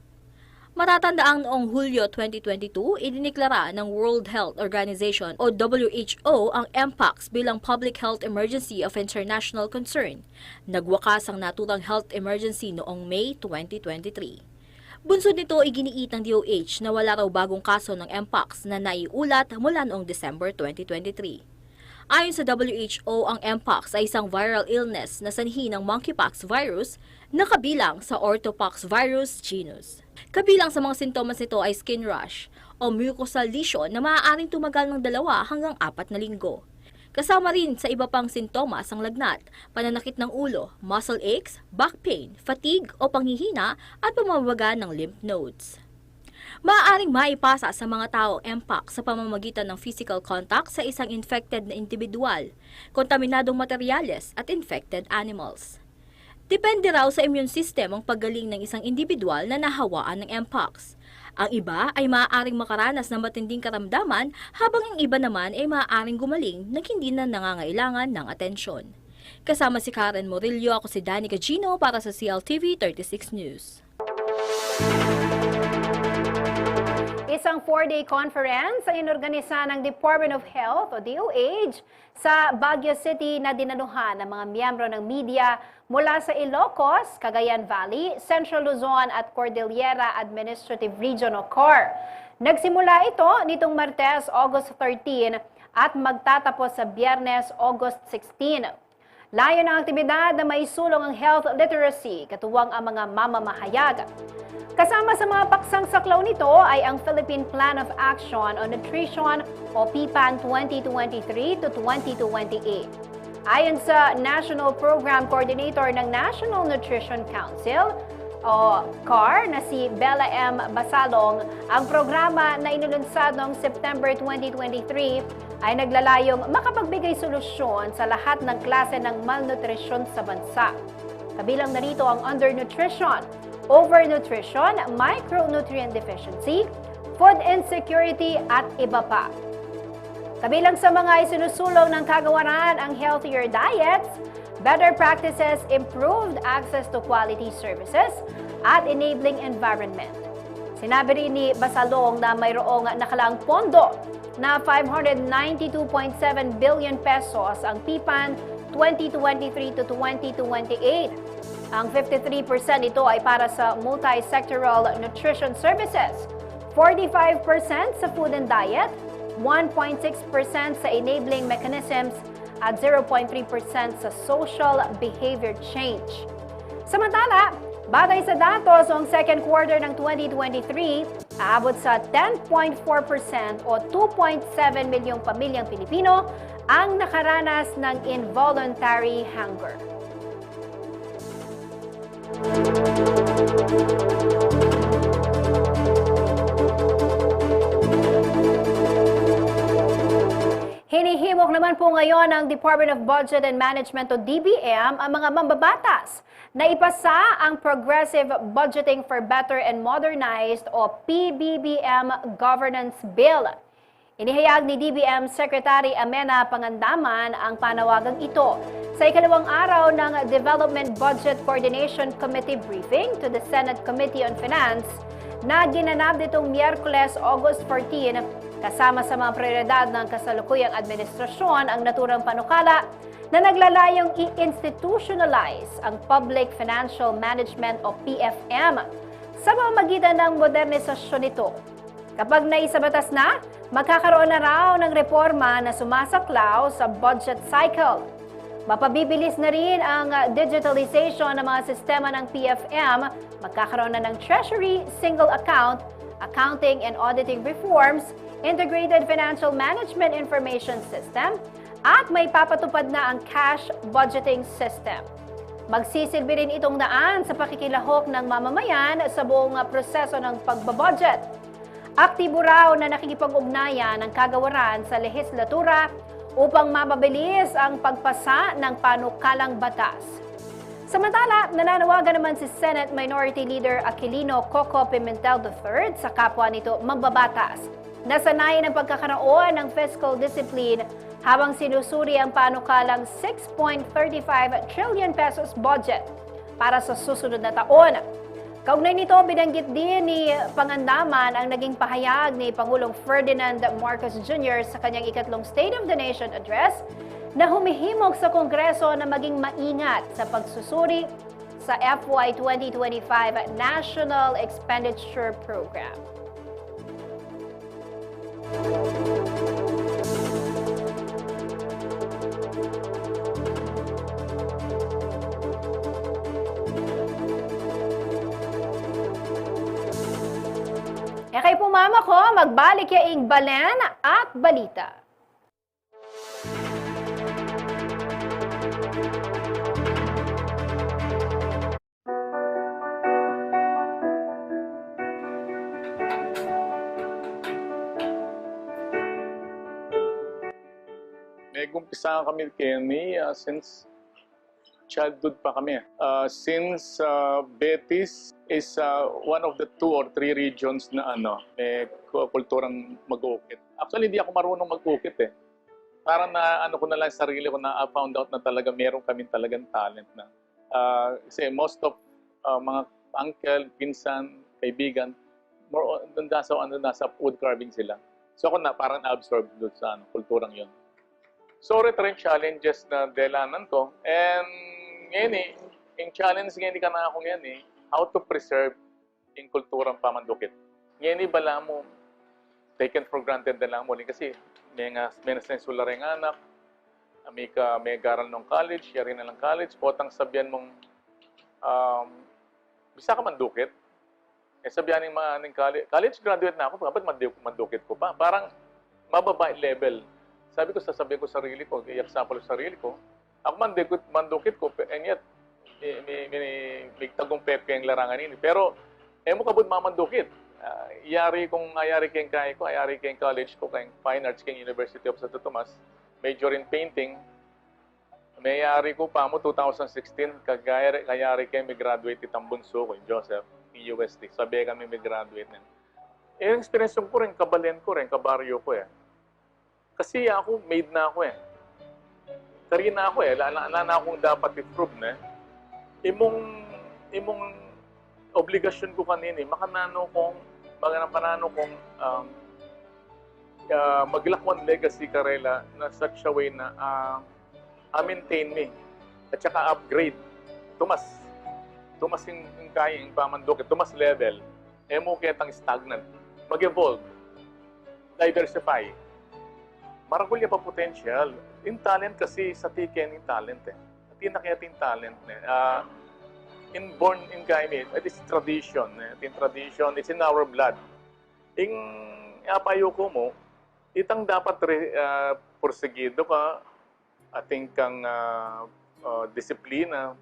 Matatandaang noong Hulyo 2022, idiniklara ng World Health Organization o WHO ang Mpox bilang Public Health Emergency of International Concern. Nagwakas ang naturang health emergency noong May 2023. Bunsod nito, iginiit ng DOH na wala raw bagong kaso ng Mpox na naiulat mula noong December 2023. Ayon sa WHO, ang Mpox ay isang viral illness na sanhi ng monkeypox virus na kabilang sa orthopox virus genus. Kabilang sa mga sintomas nito ay skin rash o mucosal lesion na maaaring tumagal ng 2 hanggang 4 na linggo. Kasama rin sa iba pang sintomas ang lagnat, pananakit ng ulo, muscle aches, back pain, fatigue o panghihina at pamamaga ng lymph nodes. Maaaring maipasa sa mga tao ang mpox sa pamamagitan ng physical contact sa isang infected na individual, kontaminadong materyales at infected animals. Depende raw sa immune system ang paggaling ng isang individual na nahawaan ng mpox. Ang iba ay maaaring makaranas ng matinding karamdaman habang ang iba naman ay maaaring gumaling na hindi na nangangailangan ng atensyon. Kasama si Karen Morillo, ako si Danica Gino para sa CLTV 36 News. Isang 4-day conference ang inorganisa ng Department of Health o DOH sa Baguio City na dinaluhan ng mga miyembro ng media mula sa Ilocos, Cagayan Valley, Central Luzon at Cordillera Administrative Region o COR. Nagsimula ito nitong Martes, August 13 at magtatapos sa Biyernes, August 16. Layo ng aktibidad na maisulong ang health literacy, katuwang ang mga mamamahayag. Kasama sa mga paksang saklaw nito ay ang Philippine Plan of Action on Nutrition o PPAN 2023 to 2028. Ayon sa National Program Coordinator ng National Nutrition Council o CAR na si Bella M. Basalong, ang programa na inilunsad noong September 2023 ay naglalayong makapagbigay solusyon sa lahat ng klase ng malnutrisyon sa bansa. Kabilang na rito ang undernutrition, overnutrition, micronutrient deficiency, food insecurity at iba pa. Kabilang sa mga isinusulong ng kagawaran ang healthier diets, better practices, improved access to quality services, at enabling environment. Sinabi rin ni Basalong na mayroong nakalaang pondo na 592.7 billion pesos ang PPAN 2023 to 2028. Ang 53% ito ay para sa multi-sectoral nutrition services, 45% sa food and diet, 1.6% sa enabling mechanisms, at 0.3% sa social behavior change. Samantala, batay sa datos noong second quarter ng 2023, aabot sa 10.4% o 2.7 milyong pamilyang Pilipino ang nakaranas ng involuntary hunger. Hinihimok naman po ngayon ng Department of Budget and Management o DBM ang mga mambabatas na ipasa ang Progressive Budgeting for Better and Modernized o PBBM Governance Bill. Inihayag ni DBM Secretary Amena Pangandaman ang panawagang ito sa ikalawang araw ng Development Budget Coordination Committee briefing to the Senate Committee on Finance na ginanap nitong Miyerkules, August 14, kasama sa mga prioridad ng kasalukuyang administrasyon ang naturang panukala na naglalayong i-institutionalize ang Public Financial Management o PFM sa pamamagitan ng modernisasyon nito. Kapag naisabatas na, magkakaroon na raw ng reforma na sumasaklaw sa budget cycle. Mapabibilis na rin ang digitalization ng mga sistema ng PFM, magkakaroon na ng Treasury, Single Account, Accounting and Auditing Reforms, Integrated Financial Management Information System, at may papatupad na ang Cash Budgeting System. Magsisilbi rin itong daan sa pakikilahok ng mamamayan sa buong proseso ng pagbabudget. Aktibo raw na nakikipag-ugnayan ang kagawaran sa lehislatura upang mapabilis ang pagpasa ng panukalang batas. Samantala, nananawagan naman si Senate Minority Leader Aquilino Coco Pimentel III sa kapwa nito mambabatas na sanayin ang pagkakaroon ng fiscal discipline habang sinusuri ang panukalang 6.35 trillion pesos budget para sa susunod na taon. Kaugnay nito, binanggit din ni Pangandaman ang naging pahayag ni Pangulong Ferdinand Marcos Jr. sa kanyang ikatlong State of the Nation address na humihimok sa Kongreso na maging maingat sa pagsusuri sa FY 2025 National Expenditure Program. Kay pumama ko, magbalik yaing balen at balita. May gumpisahan kami Kenny since childhood pa kami. Since Betis is one of the 2 or 3 regions na may kulturang mag-uukit. Actually, hindi ako marunong mag-uukit eh. Parang na ko na lang sarili ko na found out na talaga meron kami talagang talent na. Kasi most of mga uncle, pinsan, kaibigan, more on nasa wood carving sila. So ako na parang na-absorb doon sa kulturang yun. So, rin challenges na delanan ko. And ngayon yung challenge ngayon ka na ako ngayon how to preserve yung kulturang pamandukit. Ngayon bala mo, taken for granted na lang mo kasi may nasensula rin anak, may garal ng college, yari na lang college, potang sabihan mong bisa ka mandukit. Sabihan ng mga college graduate na ako, dapat mandukit ko pa. Parang mababa level. Sasabihin ko sarili ko, i-example sa sarili ko, ako mandukit ko, and yet, may tagong pepe ang larangan ini. Pero, mo kabud mamandukit. Ayari kayong kaya ko, ayari kayong college ko, kayong Fine Arts, kayong University of Santo Tomas, major in painting. Mayari ko pa mo 2016, kayari kayong may graduate itang bunso ko, Joseph, in UST. Sabi kami may graduate na. Yung experience ko rin, kabalen ko rin, kabaryo ko Kasi ako, made na ako Kari na ako Lala na akong dapat i-prove na. Imong obligasyon ko kanini, makanano kong maglakwan legacy karela na such a way na maintain me. At saka upgrade. Tumas yung kaya, yung pamandok, tumas level. Mo ketang stagnant. Mag-evolve. Diversify. Maragulya pa potential. Yung talent kasi sa tiken yung talent Tinakayat yung talent inborn in kami. It is tradition. Yung tradition, it's in our blood. Yung apayo ko mo, itang dapat porsigido ka, ating kang disiplina,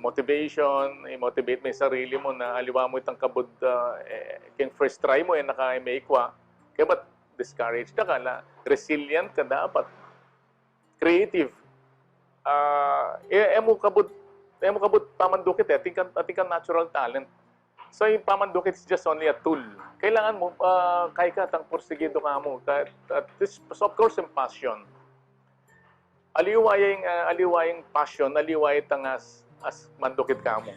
motivation, i-motivate mo yung sarili mo na aliwa mo itang kabud, kung first try mo naka-maikwa, kaya ba't discouraged ka na, resilient ka dapat, creative. Mo kabud pamandukit ating ka natural talent. So yung pamandukit is just only a tool. Kailangan mo, kaya ka, tang porsigido ka mo. This, of course, yung passion. Aliwayang passion, aliway tang as mandukit ka mo.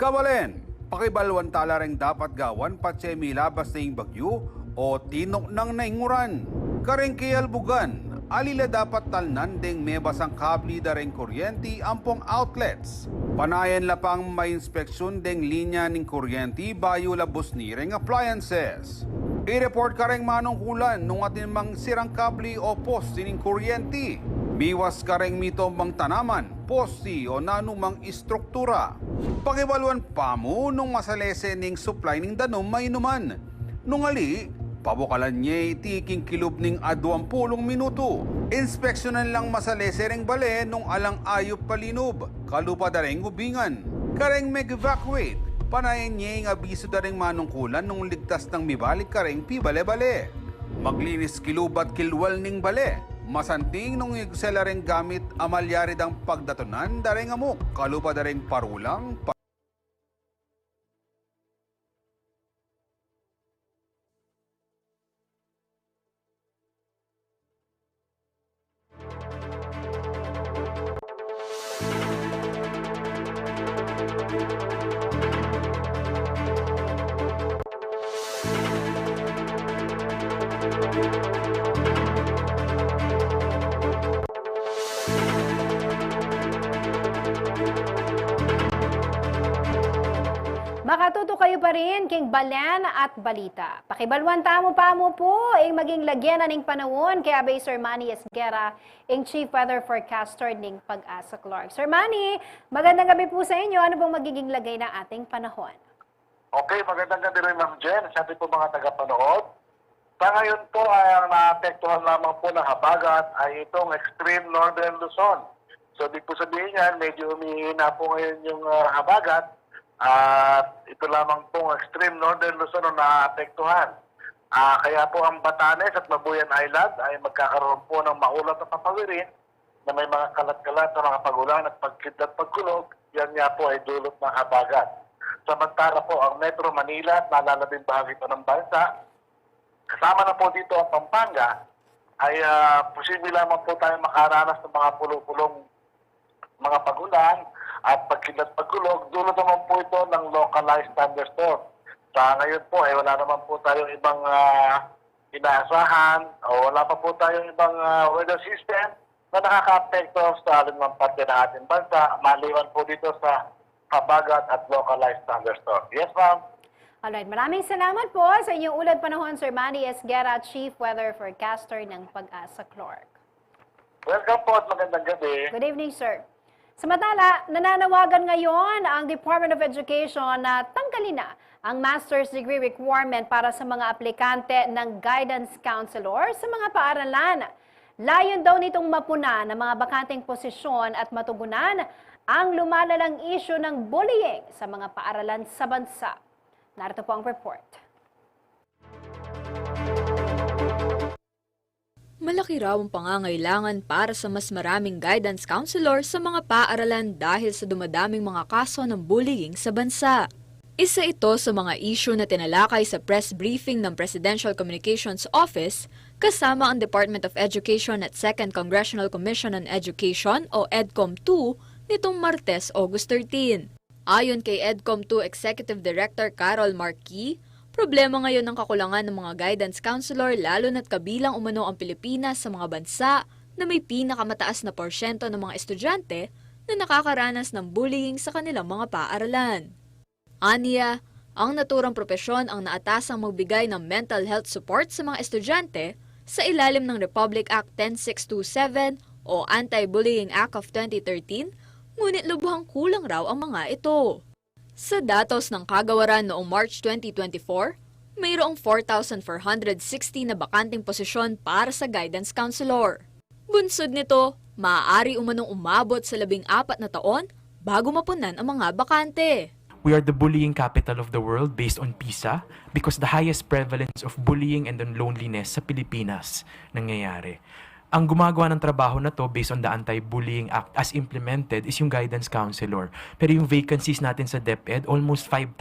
Kabalen, pakibalwan tala ring dapat gawan patse milabas na yung bagyo o tinok ng nainguran. Karing kiyalbugan, alila dapat talnan ding may basang kabli da ring kuryente ampong outlets. Panayan la pang may inspeksyon ding linya ning kuryente bayo labos ni ring appliances. I-report ka ring manungkulan nung atin mang sirang kabli o poste ning kuryente. Biwas ka ring mitong mang tanaman, poste o nanumang istruktura. Pakibaluan pa mo nung masalese ning supply ning danom mainuman. Nung ali, pabukalan niya itiking kilub ning 20 minuto. Inspeksyonan lang masalesereng bale nung alang ayop palinob, kalupa dareng ubingan. Kareng mag-evacuate, panayin niya yung abiso dareng manungkulan nung ligtas ng mibalik kareng pibale-bale. Maglinis kilubat kilwal ning bale, masanting nung igselareng gamit amalyarid ang pagdatunan dareng amok, kalupa dareng parulang, Makatuto kayo pa rin king balan at balita. Pakibalwan tamo pa mo po ang maging lagyan ning panahon kay Abay Sir Manny Esguera, ang Chief Weather Forecaster ning Pag-asa Clark. Sir Manny, magandang gabi po sa inyo. Ano pong magiging lagay ng ating panahon? Okay, magandang gabi rin Ma'am Jen. Sabi po mga tagapanood. Sa ngayon po ay ang naapektuhan lamang po ng habagat ay itong extreme northern Luzon. So, ibig po sabihin yan, medyo umihina po ngayon yung habagat. At ito lamang pong extreme northern Luzon ang naapektuhan. Kaya po ang Batanes at Mabuyan Island ay magkakaroon po ng maulat na papawirin na may mga kalat-kalat na mga pagulan at pagkidlat pagkulog. Yan nga po ay dulot ng habagat. Samantala po ang Metro Manila at nalalabing bahagi pa ng bansa, kasama na po dito ang Pampanga, ay posible lamang po tayo makaranas ng mga pulong-pulong mga pagulan at pagkidlat pagkulog. Dulot naman po ito ng localized thunderstorm. Sa ngayon po ay wala naman po tayong ibang inaasahan o wala pa po tayong ibang weather system na nakaka-apekto sa alinmang parte ng ating bansa, maliwan po dito sa habagat at localized thunderstorm. Yes, ma'am? Alright, maraming salamat po sa inyong ulat panahon, Sir Manny Esguera, Chief Weather Forecaster ng Pag-asa Clark. Welcome po at magandang gabi. Good evening, sir. Samantala, nananawagan ngayon ang Department of Education na tanggalin na ang master's degree requirement para sa mga aplikante ng guidance counselor sa mga paaralan. Layon daw nitong mapuna ng mga bakanteng posisyon at matugunan ang lumalalang issue ng bullying sa mga paaralan sa bansa. Narito po ang report. Malaki raw ang pangangailangan para sa mas maraming guidance counselor sa mga paaralan dahil sa dumadaming mga kaso ng bullying sa bansa. Isa ito sa mga issue na tinalakay sa press briefing ng Presidential Communications Office kasama ang Department of Education at 2nd Congressional Commission on Education o EDCOM 2 nitong Martes, August 13. Ayon kay EDCOM 2 Executive Director Carol Marquis, problema ngayon ang kakulangan ng mga guidance counselor lalo na't kabilang umano ang Pilipinas sa mga bansa na may pinakamataas na porsyento ng mga estudyante na nakakaranas ng bullying sa kanilang mga paaralan. Aniya, ang naturang propesyon ang naatasang magbigay ng mental health support sa mga estudyante sa ilalim ng Republic Act 10627 o Anti-Bullying Act of 2013, ngunit lubhang kulang raw ang mga ito. Sa datos ng kagawaran noong March 2024, mayroong 4,460 na bakanting posisyon para sa guidance counselor. Bunsod nito, maaari umanong umabot sa 14 na taon bago mapunan ang mga bakante. We are the bullying capital of the world based on PISA because the highest prevalence of bullying and loneliness sa Pilipinas nangyayari. Ang gumagawa ng trabaho na to based on the Anti-Bullying Act as implemented is yung guidance counselor. Pero yung vacancies natin sa DepEd, almost 5,000.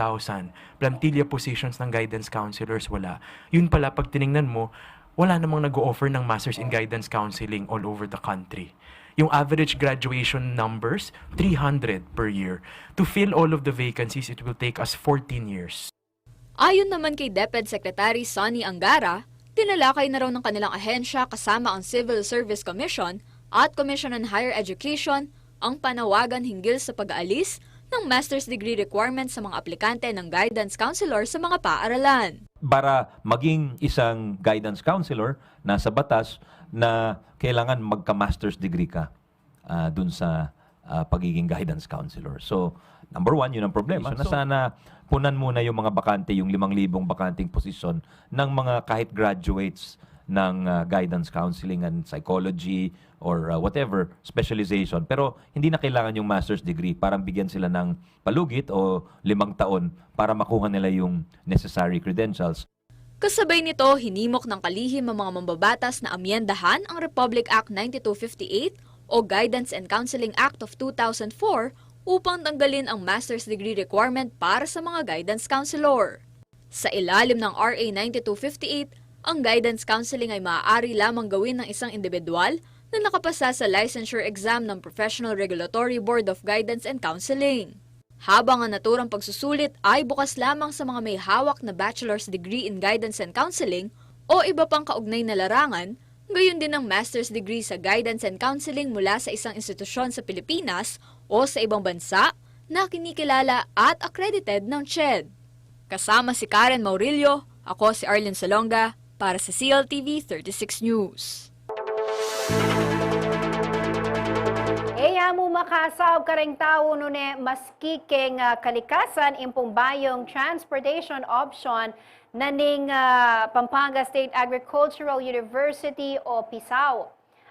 Plantilla positions ng guidance counselors, wala. Yun pala, pag tiningnan mo, wala namang nag-o-offer ng Masters in Guidance Counseling all over the country. Yung average graduation numbers, 300 per year. To fill all of the vacancies, it will take us 14 years. Ayon naman kay DepEd Secretary Sonny Angara, tinalakay na raw ng kanilang ahensya kasama ang Civil Service Commission at Commission on Higher Education ang panawagan hinggil sa pag-aalis ng master's degree requirements sa mga aplikante ng guidance counselor sa mga paaralan. Para maging isang guidance counselor, nasa batas na kailangan magka-master's degree ka dun sa pagiging guidance counselor. So, number one, yun ang problema. So, sana punan muna yung mga bakante, yung 5,000 bakanting posisyon ng mga kahit graduates ng guidance counseling and psychology or whatever specialization. Pero hindi na kailangan yung master's degree. Parang bigyan sila ng palugit o 5 taon para makuha nila yung necessary credentials. Kasabay nito, hinimok ng kalihim ang mga mambabatas na amyendahan ang Republic Act 9258 o Guidance and Counseling Act of 2004 upang tanggalin ang master's degree requirement para sa mga guidance counselor. Sa ilalim ng RA 9258, ang guidance counseling ay maaari lamang gawin ng isang individual na nakapasa sa licensure exam ng Professional Regulatory Board of Guidance and Counseling. Habang ang naturang pagsusulit ay bukas lamang sa mga may hawak na bachelor's degree in guidance and counseling o iba pang kaugnay na larangan, gayon din ang master's degree sa guidance and counseling mula sa isang institusyon sa Pilipinas o sa ibang bansa na kinikilala at accredited ng CHED. Kasama si Karen Maurilio, ako si Arlen Salonga para sa CLTV 36 News. Eya mo makasaw kareng tao no ne maski keng kalikasan impong bayong transportation option naning Pampanga State Agricultural University o PISAW.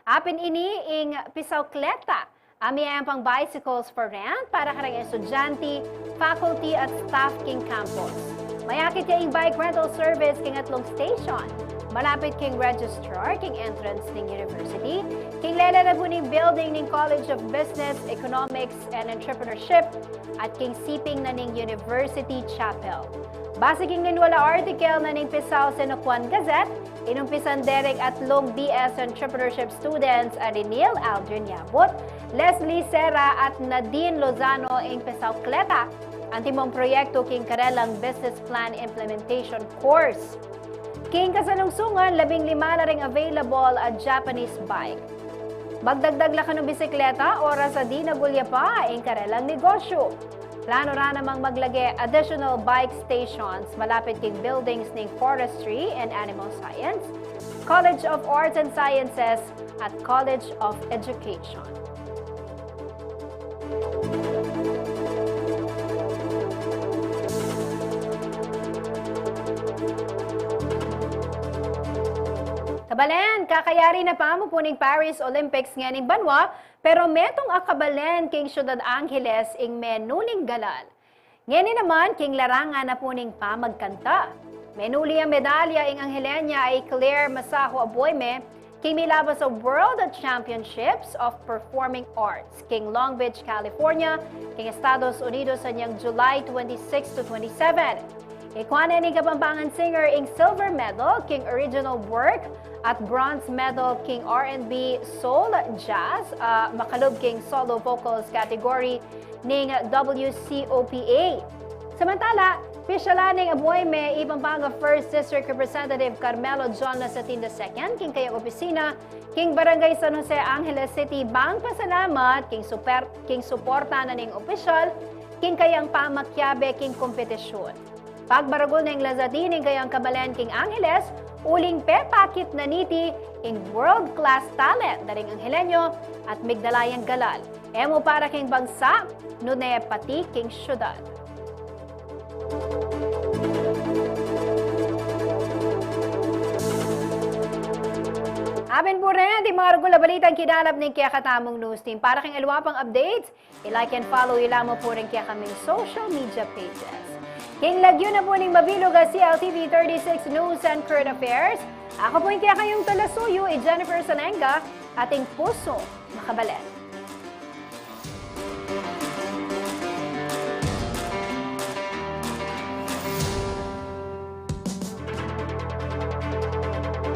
Apin ini ing Pisawkleta, ami ang pang bicycles for rent para karang estudyante, faculty at staff king campus. Mayakit ing bike rental service king atlong station. Malapit king registrar, king entrance ning university, king lela na buning building ning College of Business, Economics and Entrepreneurship at king siping na ning University Chapel. Base king ninwala article na ning Pisaw Sinocuan Gazette, inumpisan derek at long BS Entrepreneurship students Arinil Aldrin Yabot, Leslie Serra at Nadine Lozano ing Pisawkleta, ang timong proyekto king karelang Business Plan Implementation Course. King kasalungsungan, 15 na ring available at Japanese bike. Magdagdag la kanong bisikleta, oras sa di nagulya pa ang karelang negosyo. Plano ra namang maglagay additional bike stations malapit king buildings ning Forestry and Animal Science, College of Arts and Sciences at College of Education. Kabalen, kakayari na pa mo puning Paris Olympics nganing banwa, pero metong akabalen king Ciudad Angeles ing menuling galal. Ngayon naman king larangan na puning pa magkanta. Menuli ang medalya ing Angelenya ay Claire Masajo Aboyme, king milabas sa World Championships of Performing Arts, king Long Beach, California, king Estados Unidos sa niyang July 26 to 27. Ikwana ni Kapampangan singer ing silver medal, king original work, at bronze medal, king R&B soul jazz, makalub king solo vocals category ning WCOPA. Samantala, pisyalaning Aboyme, Pampanga 1st District Representative Carmelo John Lasatin II, king kayang opisina, king Barangay San Jose, Angeles City, bang pasalamat, king suporta na ning opisyal, king kayang pamakyabe, king kompetisyon. Pagbaragol ng Lazatin ng kayang kabalen king Angeles, uling pepakit na niti in world-class talent daring Angelenyo at migdalayang galal. Emo para king bangsa, nune pati king syudad. Amin po rin, di mga regular balitang kinalap ng Kaya Katamong News Team. Para king alwapang updates, i-like and follow ilamo po rin kaya kaming social media pages. King lagyo na po ning mabilog ang CLTV 36 News and Current Affairs. Ako po yung kaya kayong talasuyo, Jennifer Sanenga, ating puso makabalen.